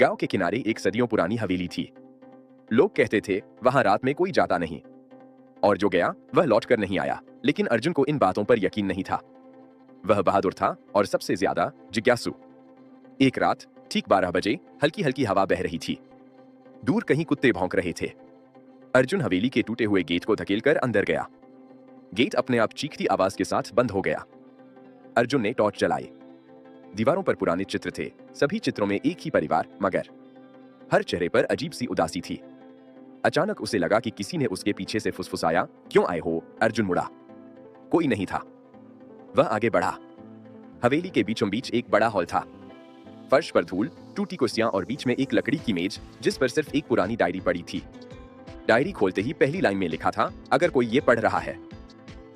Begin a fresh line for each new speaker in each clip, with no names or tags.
गांव के किनारे एक सदियों पुरानी हवेली थी। लोग कहते थे वहां रात में कोई जाता नहीं, और जो गया वह लौट कर नहीं आया। लेकिन अर्जुन को इन बातों पर यकीन नहीं था। वह बहादुर था और सबसे ज्यादा जिज्ञासु। एक रात ठीक 12 बजे हल्की हल्की हवा बह रही थी। दूर कहीं कुत्ते भौंक रहे थे। अर्जुन हवेली के टूटे हुए गेट को धकेलकर अंदर गया। गेट अपने आप चीखती आवाज के साथ बंद हो गया। अर्जुन ने टॉर्च जलाई। दीवारों पर पुराने चित्र थे, सभी चित्रों में एक ही परिवार, मगर हर चेहरे पर अजीब सी उदासी थी। अचानक उसे लगा कि किसी ने उसके पीछे से फुसफुसाया, क्यों आए हो? अर्जुन मुड़ा। कोई नहीं था। वह आगे बढ़ा। हवेली के बीचों बीच एक बड़ा हॉल था। फर्श पर धूल, टूटी कुर्सियां और बीच में एक लकड़ी की मेज जिस पर सिर्फ एक पुरानी डायरी पड़ी थी। डायरी खोलते ही पहली लाइन में लिखा था, अगर कोई ये पढ़ रहा है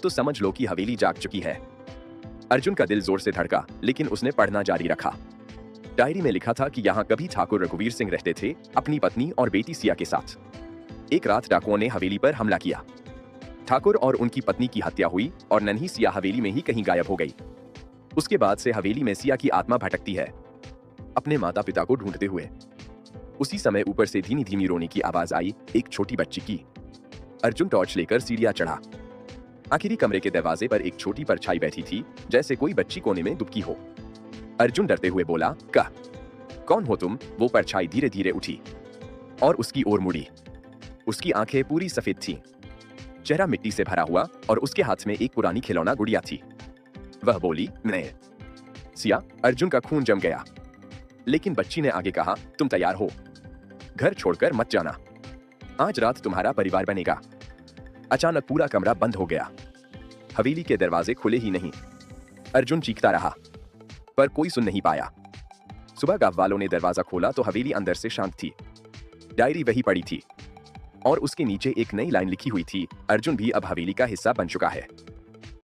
तो समझ लो कि हवेली जाग चुकी है। अर्जुन का दिल जोर से धड़का, लेकिन उसने पढ़ना जारी रखा। डायरी में लिखा था कि यहाँ कभी ठाकुर रघुवीर सिंह रहते थे, अपनी पत्नी और बेटी सिया के साथ। एक रात डाकुओं ने हवेली पर हमला किया। ठाकुर और उनकी पत्नी की हत्या हुई और नन्ही सिया हवेली में ही कहीं गायब हो गई। उसके बाद से हवेली में सिया की आत्मा भटकती है, अपने माता पिता को ढूंढते हुए। उसी समय ऊपर से धीमी धीमी रोने की आवाज आई, एक छोटी बच्ची की। अर्जुन टॉर्च लेकर सीढ़ियां चढ़ा। आखिरी कमरे के दरवाजे पर एक छोटी परछाई बैठी थी, जैसे कोई बच्ची कोने में दुबकी हो। अर्जुन डरते हुए बोला, कौन हो तुम? वो परछाई धीरे धीरे उठी और उसकी ओर मुड़ी। उसकी आंखें पूरी सफेद थीं, चेहरा मिट्टी से भरा हुआ और उसके हाथ में एक पुरानी खिलौना गुड़िया थी। वह बोली, मैं। सिया, अर्जुन का खून जम गया। लेकिन बच्ची ने आगे कहा, तुम तैयार हो? घर छोड़कर मत जाना, आज रात तुम्हारा परिवार बनेगा। अचानक पूरा कमरा बंद हो गया। हवेली के दरवाजे खुले ही नहीं। अर्जुन चीखता रहा, पर कोई सुन नहीं पाया। सुबह गांव वालों ने दरवाजा खोला तो हवेली अंदर से शांत थी। डायरी वही पड़ी थी और उसके नीचे एक नई लाइन लिखी हुई थी, अर्जुन भी अब हवेली का हिस्सा बन चुका है।